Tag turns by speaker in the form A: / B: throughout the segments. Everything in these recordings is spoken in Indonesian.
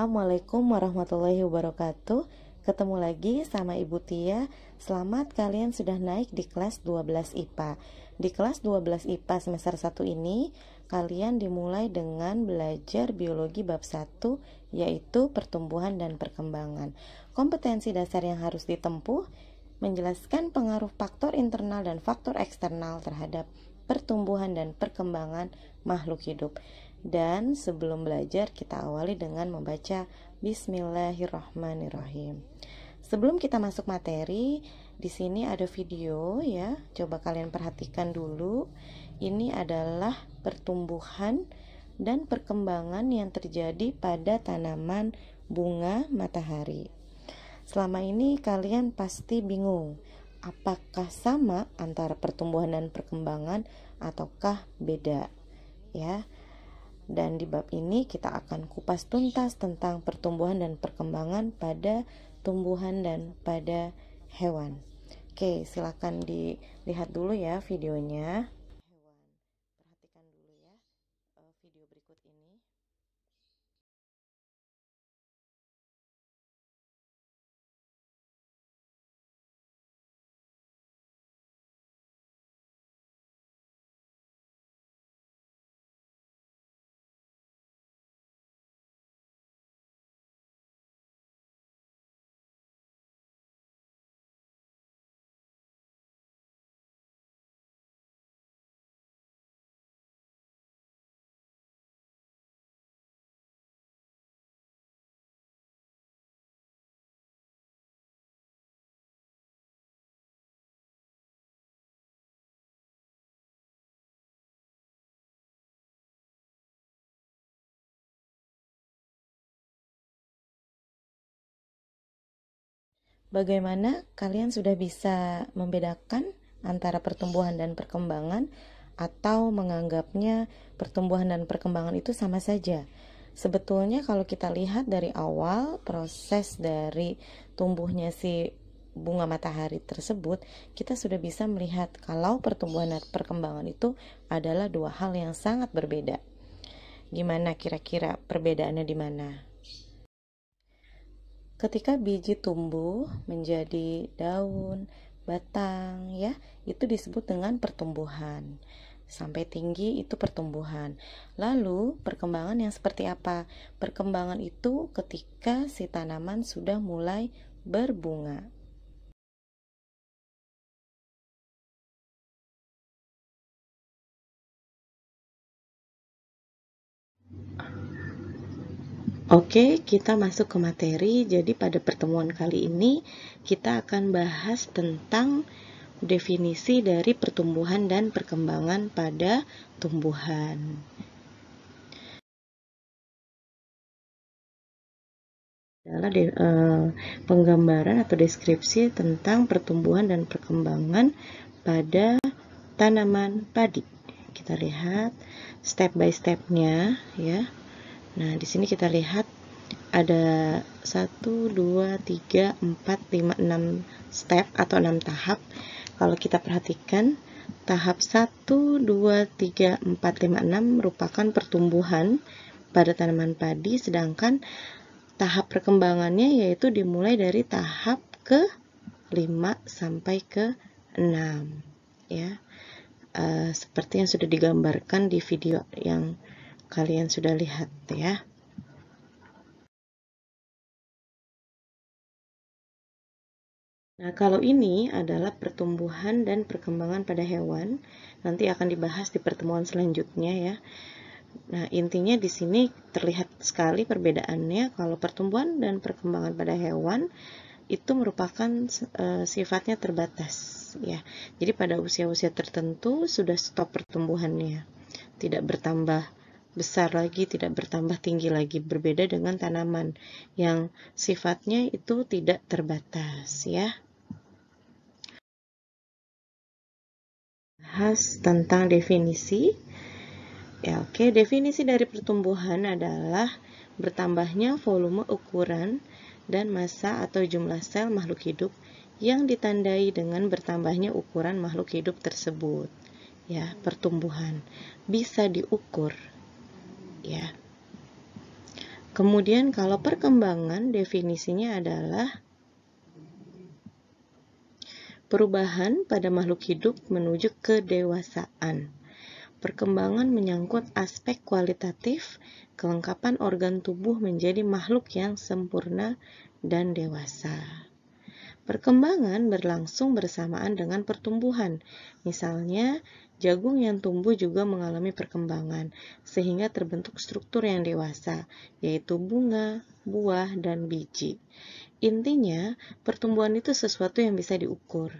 A: Assalamualaikum warahmatullahi wabarakatuh. Ketemu lagi sama Ibu Tia. Selamat kalian sudah naik di kelas 12 IPA. Di kelas 12 IPA semester 1 ini, kalian dimulai dengan belajar biologi bab 1, yaitu pertumbuhan dan perkembangan. Kompetensi dasar yang harus ditempuh menjelaskan pengaruh faktor internal dan faktor eksternal terhadap pertumbuhan dan perkembangan makhluk hidup. Dan sebelum belajar, kita awali dengan membaca Bismillahirrahmanirrahim. Sebelum kita masuk materi, di sini ada video ya. Coba kalian perhatikan dulu. Ini adalah pertumbuhan dan perkembangan yang terjadi pada tanaman bunga matahari. Selama ini kalian pasti bingung, apakah sama antara pertumbuhan dan perkembangan ataukah beda? Ya. Dan di bab ini kita akan kupas tuntas tentang pertumbuhan dan perkembangan pada tumbuhan dan pada hewan. Oke, silakan dilihat dulu ya videonya. Perhatikan dulu ya video berikut ini. Bagaimana kalian sudah bisa membedakan antara pertumbuhan dan perkembangan atau menganggapnya pertumbuhan dan perkembangan itu sama saja? Sebetulnya kalau kita lihat dari awal proses dari tumbuhnya si bunga matahari tersebut, kita sudah bisa melihat kalau pertumbuhan dan perkembangan itu adalah dua hal yang sangat berbeda. Gimana kira-kira perbedaannya di mana? Ketika biji tumbuh menjadi daun, batang ya, itu disebut dengan pertumbuhan. Sampai tinggi itu pertumbuhan. Lalu perkembangan yang seperti apa? Perkembangan itu ketika si tanaman sudah mulai berbunga. Oke, kita masuk ke materi. Jadi pada pertemuan kali ini kita akan bahas tentang definisi dari pertumbuhan dan perkembangan pada tumbuhan. Adalah penggambaran atau deskripsi tentang pertumbuhan dan perkembangan pada tanaman padi. Kita lihat step by stepnya ya. Nah, di sini kita lihat ada 1, 2, 3, 4, 5, 6 step atau 6 tahap. Kalau kita perhatikan, tahap 1, 2, 3, 4, 5, 6 merupakan pertumbuhan pada tanaman padi, sedangkan tahap perkembangannya yaitu dimulai dari tahap ke-5 sampai ke-6 ya. Seperti yang sudah digambarkan di video yang kalian sudah lihat ya. Nah, kalau ini adalah pertumbuhan dan perkembangan pada hewan, nanti akan dibahas di pertemuan selanjutnya ya. Nah, intinya di sini terlihat sekali perbedaannya kalau pertumbuhan dan perkembangan pada hewan itu merupakan sifatnya terbatas ya. Jadi pada usia-usia tertentu sudah stop pertumbuhannya. Tidak bertambah besar lagi, tidak bertambah tinggi lagi, berbeda dengan tanaman yang sifatnya itu tidak terbatas ya. Bahas tentang definisi. Ya, oke. Definisi dari pertumbuhan adalah bertambahnya volume, ukuran, dan massa atau jumlah sel makhluk hidup yang ditandai dengan bertambahnya ukuran makhluk hidup tersebut. Ya, pertumbuhan bisa diukur. Ya. Kemudian kalau perkembangan definisinya adalah perubahan pada makhluk hidup menuju kedewasaan. Perkembangan menyangkut aspek kualitatif, kelengkapan organ tubuh menjadi makhluk yang sempurna dan dewasa. Perkembangan berlangsung bersamaan dengan pertumbuhan. Misalnya, jagung yang tumbuh juga mengalami perkembangan, sehingga terbentuk struktur yang dewasa, yaitu bunga, buah, dan biji. Intinya, pertumbuhan itu sesuatu yang bisa diukur,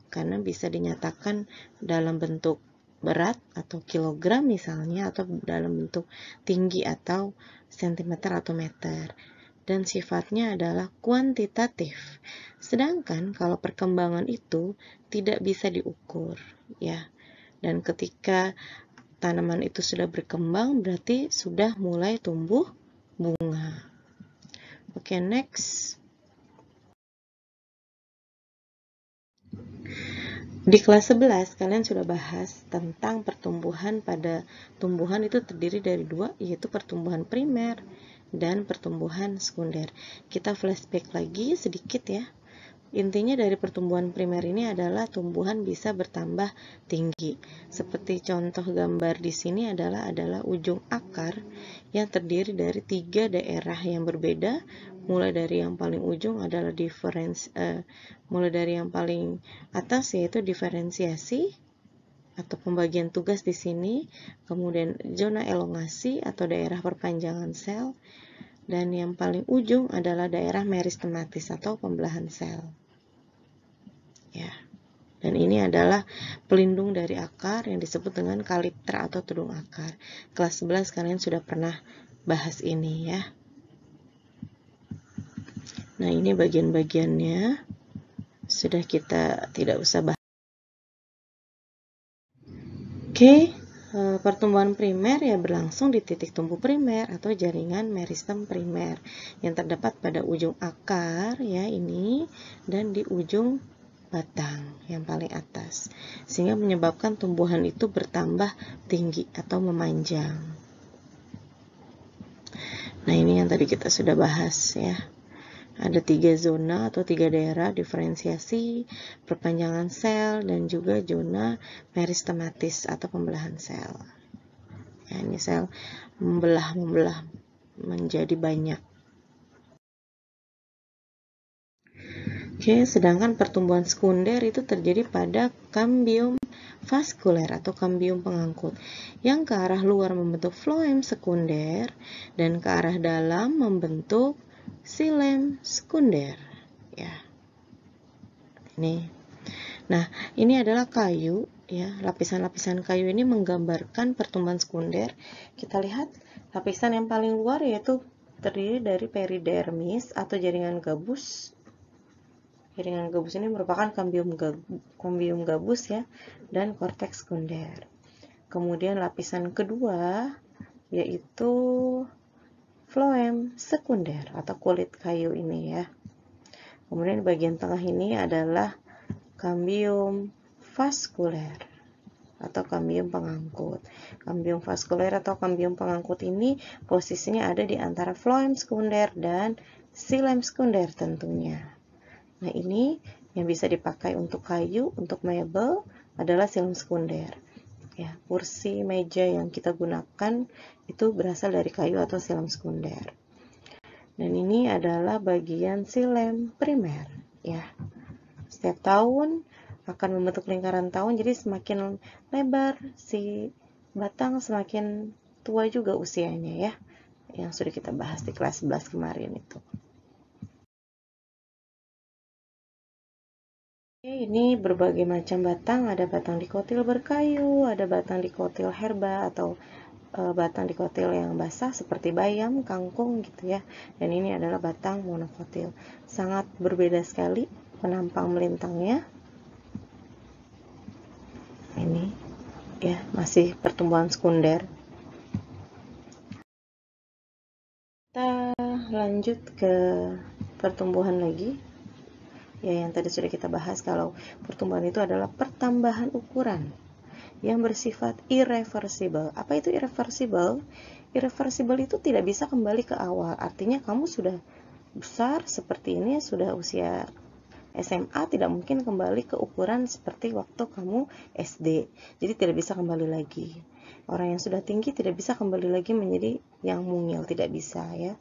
A: karena bisa dinyatakan dalam bentuk berat atau kilogram misalnya, atau dalam bentuk tinggi atau sentimeter atau meter, dan sifatnya adalah kuantitatif. Sedangkan kalau perkembangan itu tidak bisa diukur, ya. Dan ketika tanaman itu sudah berkembang, berarti sudah mulai tumbuh bunga. Oke, next. Di kelas 11, kalian sudah bahas tentang pertumbuhan. Pada tumbuhan itu terdiri dari dua, yaitu pertumbuhan primer dan pertumbuhan sekunder. Kita flashback lagi sedikit ya. Intinya dari pertumbuhan primer ini adalah tumbuhan bisa bertambah tinggi. Seperti contoh gambar di sini adalah ujung akar yang terdiri dari 3 daerah yang berbeda. Mulai dari yang paling ujung adalah mulai dari yang paling atas yaitu diferensiasi atau pembagian tugas di sini, kemudian zona elongasi atau daerah perpanjangan sel, dan yang paling ujung adalah daerah meristematis atau pembelahan sel. Ya. Dan ini adalah pelindung dari akar yang disebut dengan kaliptra atau tudung akar. Kelas 11 kalian sudah pernah bahas ini ya. Nah, ini bagian-bagiannya sudah kita tidak usah bahas. Oke, pertumbuhan primer ya berlangsung di titik tumbuh primer atau jaringan meristem primer yang terdapat pada ujung akar ya ini dan di ujung batang yang paling atas, sehingga menyebabkan tumbuhan itu bertambah tinggi atau memanjang. Nah, ini yang tadi kita sudah bahas ya. Ada 3 zona atau 3 daerah diferensiasi, perpanjangan sel, dan juga zona meristematis atau pembelahan sel. Ya, ini sel membelah menjadi banyak. Oke, sedangkan pertumbuhan sekunder itu terjadi pada kambium vaskuler atau kambium pengangkut, yang ke arah luar membentuk floem sekunder dan ke arah dalam membentuk xilem sekunder. Ya, ini. Nah, ini adalah kayu. Ya, lapisan-lapisan kayu ini menggambarkan pertumbuhan sekunder. Kita lihat lapisan yang paling luar yaitu terdiri dari peridermis atau jaringan gabus. Jaringan gabus ini merupakan kambium gabus ya, dan korteks sekunder. Kemudian lapisan kedua yaitu floem sekunder atau kulit kayu ini ya. Kemudian bagian tengah ini adalah kambium vaskuler atau kambium pengangkut. Kambium vaskuler atau kambium pengangkut ini posisinya ada di antara floem sekunder dan xilem sekunder tentunya. Nah, ini yang bisa dipakai untuk kayu, untuk mebel adalah xilem sekunder. Ya, kursi, meja yang kita gunakan itu berasal dari kayu atau xilem sekunder. Dan ini adalah bagian xilem primer. Ya, setiap tahun akan membentuk lingkaran tahun, jadi semakin lebar si batang semakin tua juga usianya ya, yang sudah kita bahas di kelas 11 kemarin itu. Ini berbagai macam batang, ada batang dikotil berkayu, ada batang dikotil herba atau batang dikotil yang basah seperti bayam, kangkung gitu ya. Dan ini adalah batang monokotil. Sangat berbeda sekali penampang melintangnya. Ini ya masih pertumbuhan sekunder. Kita lanjut ke pertumbuhan lagi. Ya, yang tadi sudah kita bahas kalau pertumbuhan itu adalah pertambahan ukuran. yang bersifat irreversible. Apa itu irreversible? Irreversible itu tidak bisa kembali ke awal. Artinya kamu sudah besar seperti ini, sudah usia SMA, tidak mungkin kembali ke ukuran seperti waktu kamu SD. Jadi tidak bisa kembali lagi. Orang yang sudah tinggi tidak bisa kembali lagi menjadi yang mungil, tidak bisa ya.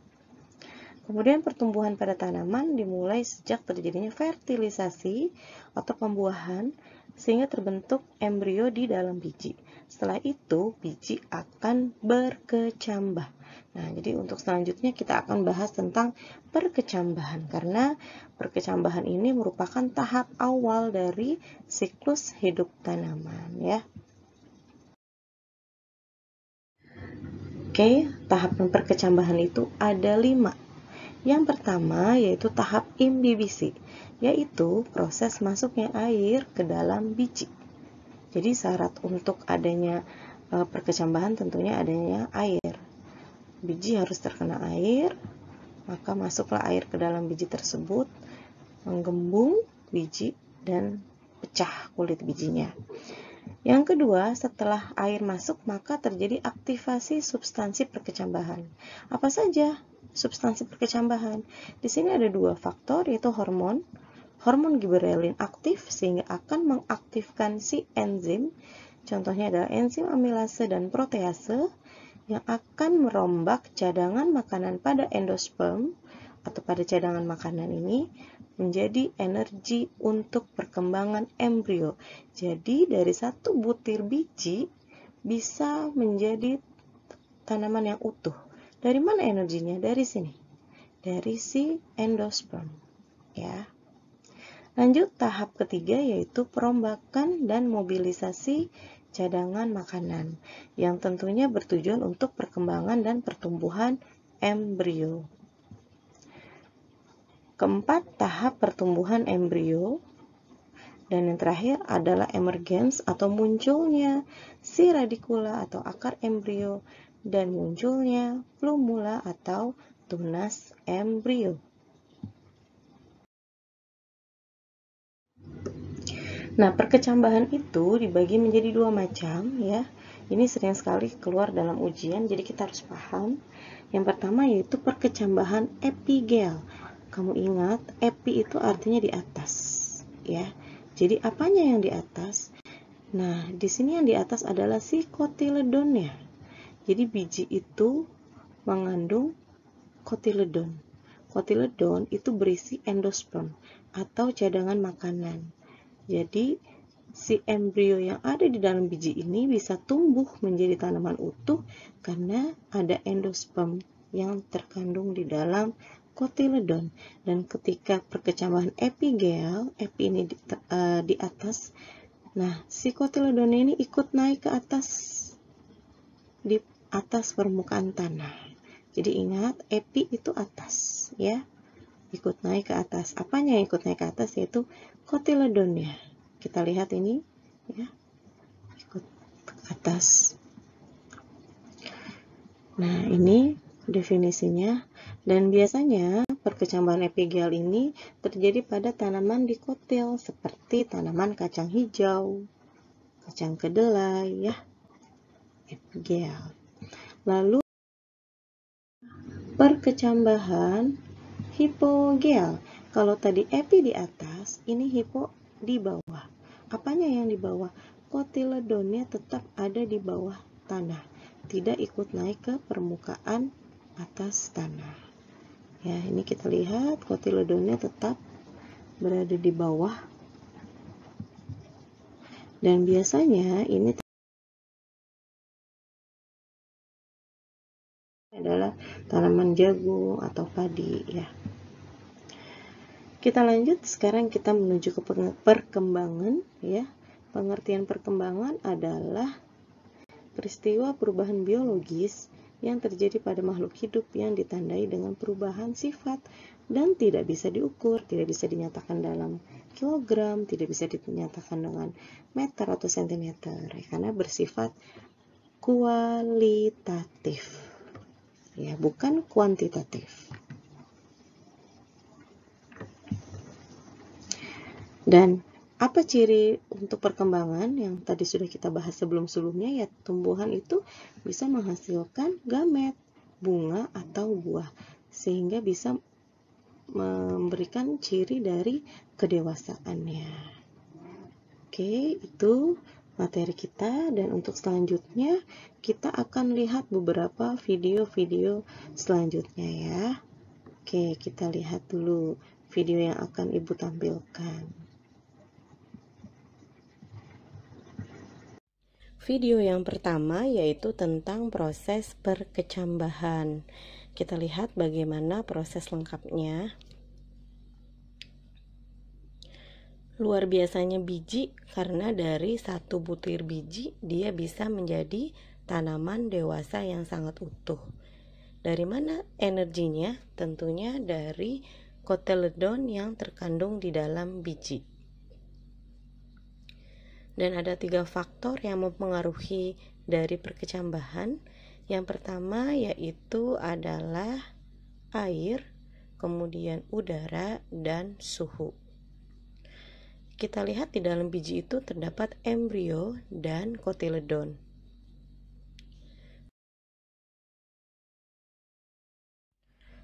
A: Kemudian pertumbuhan pada tanaman dimulai sejak terjadinya fertilisasi atau pembuahan sehingga terbentuk embrio di dalam biji. Setelah itu biji akan berkecambah. Nah, jadi untuk selanjutnya kita akan bahas tentang perkecambahan karena perkecambahan ini merupakan tahap awal dari siklus hidup tanaman ya. Oke, tahapan perkecambahan itu ada 5. Yang pertama yaitu tahap imbibisi, yaitu proses masuknya air ke dalam biji. Jadi syarat untuk adanya perkecambahan tentunya adanya air. Biji harus terkena air, maka masuklah air ke dalam biji tersebut, menggembung biji dan pecah kulit bijinya. Yang kedua, setelah air masuk maka terjadi aktivasi substansi perkecambahan. Apa saja substansi perkecambahan? Di sini ada 2 faktor, yaitu hormon giberelin aktif sehingga akan mengaktifkan si enzim. Contohnya adalah enzim amilase dan protease yang akan merombak cadangan makanan pada endosperm atau pada cadangan makanan ini menjadi energi untuk perkembangan embrio. Jadi dari 1 butir biji bisa menjadi tanaman yang utuh. Dari mana energinya? Dari sini. Dari si endosperm. Ya. Lanjut tahap ketiga yaitu perombakan dan mobilisasi cadangan makanan yang tentunya bertujuan untuk perkembangan dan pertumbuhan embrio. Keempat, tahap pertumbuhan embrio. Dan yang terakhir adalah emergens atau munculnya si radikula atau akar embrio dan munculnya plumula atau tunas embrio. Nah, perkecambahan itu dibagi menjadi 2 macam ya. Ini sering sekali keluar dalam ujian, jadi kita harus paham. Yang pertama yaitu perkecambahan epigel. Kamu ingat, epi itu artinya di atas, ya. Jadi apanya yang di atas? Nah, di sini yang di atas adalah si kotiledonnya. Jadi biji itu mengandung kotiledon. Kotiledon itu berisi endosperm atau cadangan makanan. Jadi si embrio yang ada di dalam biji ini bisa tumbuh menjadi tanaman utuh karena ada endosperm yang terkandung di dalam kotiledon. Dan ketika perkecambahan epigel, epi ini di atas, nah si kotiledonnya ini ikut naik ke atas, di atas permukaan tanah. Jadi ingat, epi itu atas ya, ikut naik ke atas. Apanya yang ikut naik ke atas? Yaitu kotiledonnya. Kita lihat ini ya, ikut ke atas. Nah, ini definisinya. Dan biasanya perkecambahan epigel ini terjadi pada tanaman dikotil seperti tanaman kacang hijau, kacang kedelai ya, epigel. Lalu perkecambahan hipogel. Kalau tadi epi di atas, ini hipo di bawah. Apanya yang di bawah? Kotiledonnya tetap ada di bawah tanah, tidak ikut naik ke permukaan atas tanah. Ya, ini kita lihat kotiledonnya tetap berada di bawah. Dan biasanya ini adalah tanaman jagung atau padi ya. Kita lanjut, sekarang kita menuju ke perkembangan ya. Pengertian perkembangan adalah peristiwa perubahan biologis yang terjadi pada makhluk hidup yang ditandai dengan perubahan sifat dan tidak bisa diukur, tidak bisa dinyatakan dalam kilogram, tidak bisa dinyatakan dengan meter atau sentimeter, karena bersifat kualitatif, ya, bukan kuantitatif. Dan Apa ciri untuk perkembangan yang tadi sudah kita bahas sebelum-sebelumnya? Ya, tumbuhan itu bisa menghasilkan gamet, bunga atau buah, sehingga bisa memberikan ciri dari kedewasaannya. Oke, itu materi kita, dan untuk selanjutnya kita akan lihat beberapa video-video selanjutnya ya. Oke, kita lihat dulu video yang akan Ibu tampilkan. Video yang pertama yaitu tentang proses perkecambahan. Kita lihat bagaimana proses lengkapnya. Luar biasanya biji, karena dari satu butir biji dia bisa menjadi tanaman dewasa yang sangat utuh. Dari mana energinya? Tentunya dari kotyledon yang terkandung di dalam biji. Dan ada 3 faktor yang mempengaruhi dari perkecambahan. Yang pertama yaitu adalah air, kemudian udara, dan suhu. Kita lihat di dalam biji itu terdapat embrio dan kotyledon.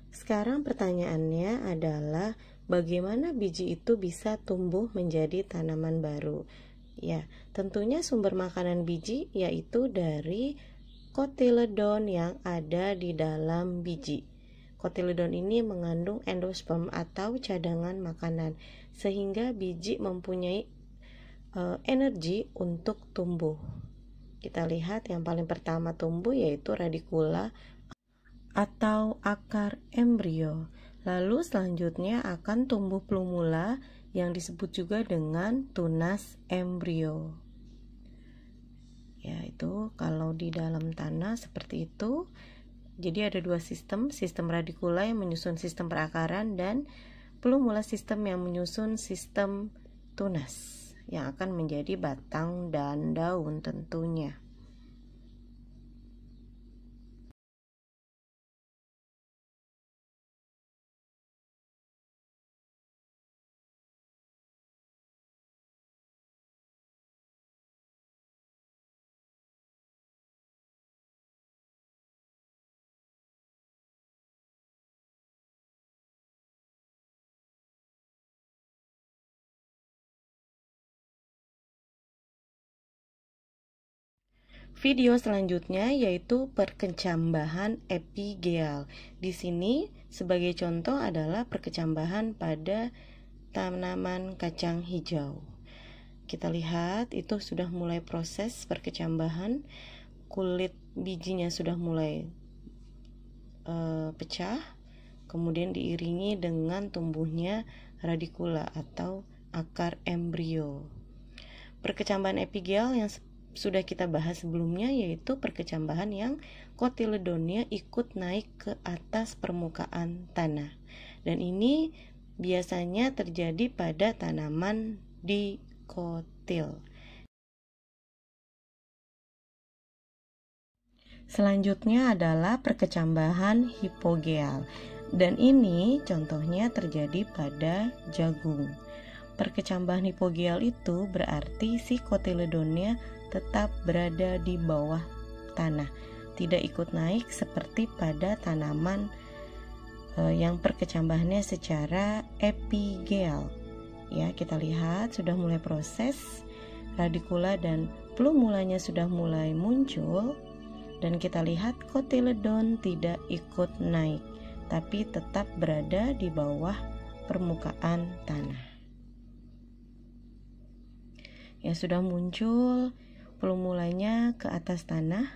A: Sekarang pertanyaannya adalah bagaimana biji itu bisa tumbuh menjadi tanaman baru? Ya, tentunya sumber makanan biji yaitu dari kotyledon yang ada di dalam biji. Kotyledon ini mengandung endosperm atau cadangan makanan, sehingga biji mempunyai energi untuk tumbuh. Kita lihat yang paling pertama tumbuh yaitu radikula atau akar embrio. Lalu selanjutnya akan tumbuh plumula yang disebut juga dengan tunas embrio. Yaitu kalau di dalam tanah seperti itu. Jadi ada 2 sistem radikula yang menyusun sistem perakaran dan plumula sistem yang menyusun sistem tunas yang akan menjadi batang dan daun tentunya. Video selanjutnya yaitu perkecambahan epigel. Di sini sebagai contoh adalah perkecambahan pada tanaman kacang hijau. Kita lihat itu sudah mulai proses perkecambahan, kulit bijinya sudah mulai pecah, kemudian diiringi dengan tumbuhnya radikula atau akar embrio. Perkecambahan epigel yang sudah kita bahas sebelumnya yaitu perkecambahan yang kotyledonnya ikut naik ke atas permukaan tanah, dan ini biasanya terjadi pada tanaman dikotil. Selanjutnya adalah perkecambahan hipogeal, dan ini contohnya terjadi pada jagung. Perkecambahan hipogeal itu berarti si kotyledonnya tetap berada di bawah tanah, tidak ikut naik seperti pada tanaman yang perkecambahannya secara epigel. Ya, kita lihat sudah mulai proses, radikula dan plumulanya sudah mulai muncul, dan kita lihat kotyledon tidak ikut naik, tapi tetap berada di bawah permukaan tanah. Ya, sudah muncul plumulanya ke atas tanah.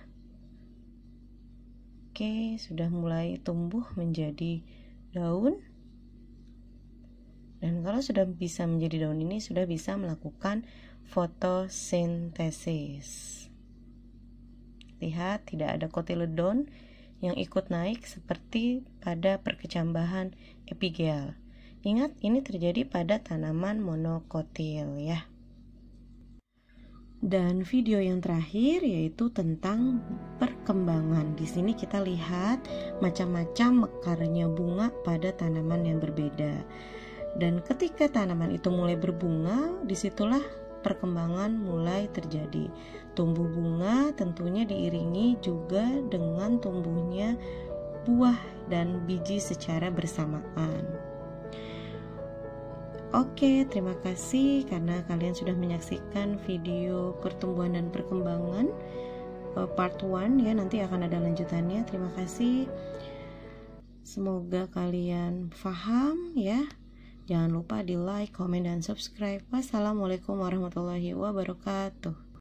A: Oke, sudah mulai tumbuh menjadi daun. Dan kalau sudah bisa menjadi daun ini sudah bisa melakukan fotosintesis. Lihat, tidak ada kotyledon yang ikut naik seperti pada perkecambahan epigel. Ingat, ini terjadi pada tanaman monokotil ya. Dan video yang terakhir yaitu tentang perkembangan. Di sini kita lihat macam-macam mekarnya bunga pada tanaman yang berbeda. Dan ketika tanaman itu mulai berbunga, disitulah perkembangan mulai terjadi. Tumbuh bunga tentunya diiringi juga dengan tumbuhnya buah dan biji secara bersamaan. Oke, terima kasih karena kalian sudah menyaksikan video pertumbuhan dan perkembangan part 1 ya, nanti akan ada lanjutannya. Terima kasih. Semoga kalian paham ya. Jangan lupa di like, komen, dan subscribe. Wassalamualaikum warahmatullahi wabarakatuh.